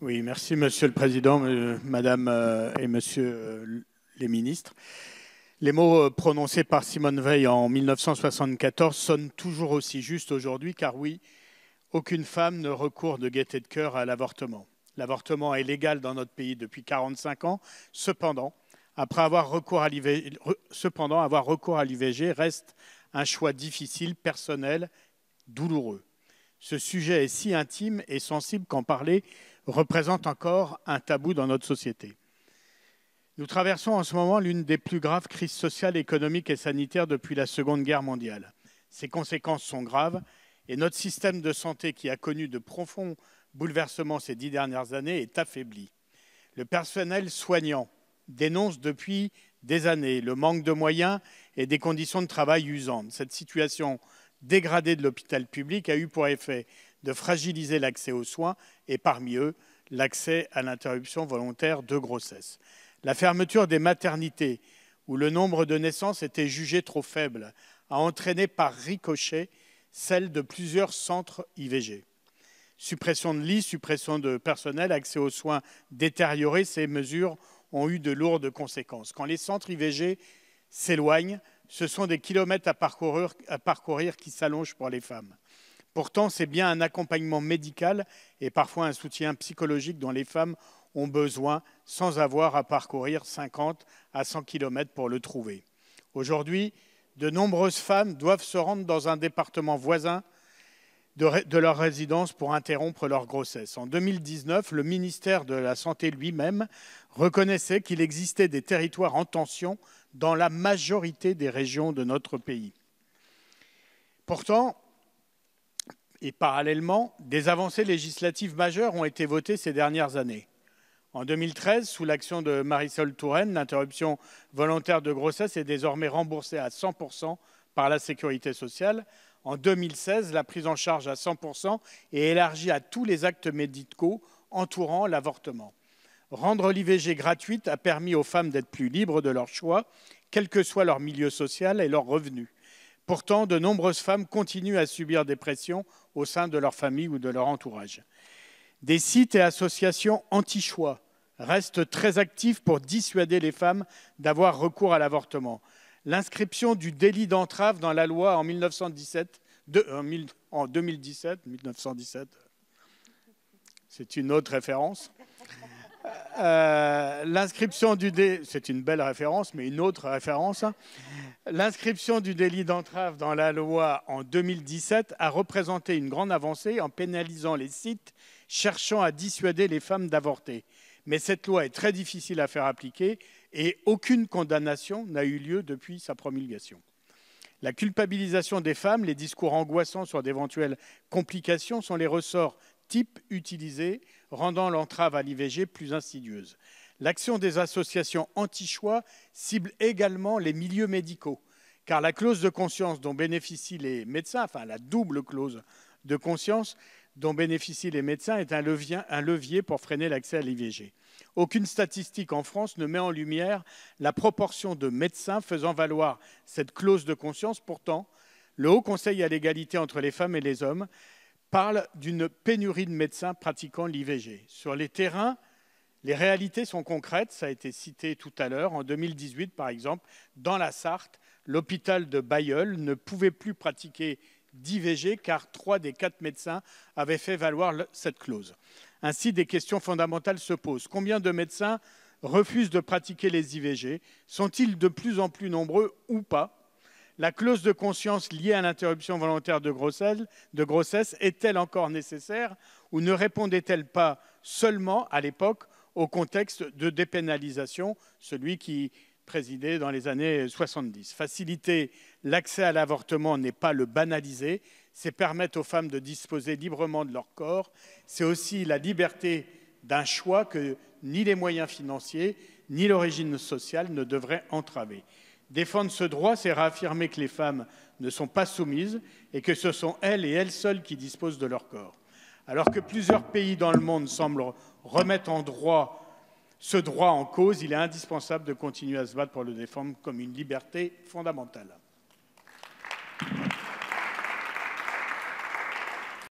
Oui, merci Monsieur le Président, Madame et Monsieur les ministres. Les mots prononcés par Simone Veil en 1974 sonnent toujours aussi justes aujourd'hui, car oui, aucune femme ne recourt de gaieté de cœur à l'avortement. L'avortement est légal dans notre pays depuis 45 ans. Cependant, avoir recours à l'IVG reste un choix difficile, personnel, douloureux. Ce sujet est si intime et sensible qu'en parler représente encore un tabou dans notre société. Nous traversons en ce moment l'une des plus graves crises sociales, économiques et sanitaires depuis la Seconde Guerre mondiale. Ses conséquences sont graves et notre système de santé, qui a connu de profonds bouleversements ces 10 dernières années, est affaibli. Le personnel soignant dénonce depuis des années le manque de moyens et des conditions de travail usantes. Cette situation dégradée de l'hôpital public a eu pour effet de fragiliser l'accès aux soins et parmi eux, l'accès à l'interruption volontaire de grossesse. La fermeture des maternités, où le nombre de naissances était jugé trop faible, a entraîné par ricochet celle de plusieurs centres IVG. Suppression de lits, suppression de personnel, accès aux soins détériorés, ces mesures ont eu de lourdes conséquences. Quand les centres IVG s'éloignent, ce sont des kilomètres à parcourir qui s'allongent pour les femmes. Pourtant, c'est bien un accompagnement médical et parfois un soutien psychologique dont les femmes ont besoin sans avoir à parcourir 50 à 100 kilomètres pour le trouver. Aujourd'hui, de nombreuses femmes doivent se rendre dans un département voisin de leur résidence pour interrompre leur grossesse. En 2019, le ministère de la Santé lui-même reconnaissait qu'il existait des territoires en tension dans la majorité des régions de notre pays. Pourtant, et parallèlement, des avancées législatives majeures ont été votées ces dernières années. En 2013, sous l'action de Marisol Touraine, l'interruption volontaire de grossesse est désormais remboursée à 100% par la Sécurité sociale. En 2016, la prise en charge à 100% est élargie à tous les actes médicaux entourant l'avortement. Rendre l'IVG gratuite a permis aux femmes d'être plus libres de leur choix, quel que soit leur milieu social et leurs revenus. Pourtant, de nombreuses femmes continuent à subir des pressions au sein de leur famille ou de leur entourage. Des sites et associations anti-choix restent très actifs pour dissuader les femmes d'avoir recours à l'avortement. L'inscription du délit d'entrave dans la loi en 2017, c'est une autre référence. C'est une belle référence, mais une autre référence. L'inscription du délit d'entrave dans la loi en 2017 a représenté une grande avancée en pénalisant les sites cherchant à dissuader les femmes d'avorter. Mais cette loi est très difficile à faire appliquer et aucune condamnation n'a eu lieu depuis sa promulgation. La culpabilisation des femmes, les discours angoissants sur d'éventuelles complications sont les ressorts types utilisés, rendant l'entrave à l'IVG plus insidieuse. L'action des associations anti-choix cible également les milieux médicaux, car la clause de conscience dont bénéficient les médecins, enfin la double clause de conscience dont bénéficient les médecins est un levier pour freiner l'accès à l'IVG. Aucune statistique en France ne met en lumière la proportion de médecins faisant valoir cette clause de conscience. Pourtant, le Haut Conseil à l'égalité entre les femmes et les hommes parle d'une pénurie de médecins pratiquant l'IVG. Sur les terrains, les réalités sont concrètes, ça a été cité tout à l'heure. En 2018, par exemple, dans la Sarthe, l'hôpital de Bailleul ne pouvait plus pratiquer d'IVG car 3 des 4 médecins avaient fait valoir cette clause. Ainsi, des questions fondamentales se posent. Combien de médecins refusent de pratiquer les IVG? Sont-ils de plus en plus nombreux ou pas? La clause de conscience liée à l'interruption volontaire de grossesse est-elle encore nécessaire ou ne répondait-elle pas seulement, à l'époque, au contexte de dépénalisation, celui qui présidait dans les années 70. Faciliter l'accès à l'avortement n'est pas le banaliser, c'est permettre aux femmes de disposer librement de leur corps. C'est aussi la liberté d'un choix que ni les moyens financiers, ni l'origine sociale ne devraient entraver. Défendre ce droit, c'est réaffirmer que les femmes ne sont pas soumises et que ce sont elles et elles seules qui disposent de leur corps. Alors que plusieurs pays dans le monde semblent remettre ce droit en cause, il est indispensable de continuer à se battre pour le défendre comme une liberté fondamentale.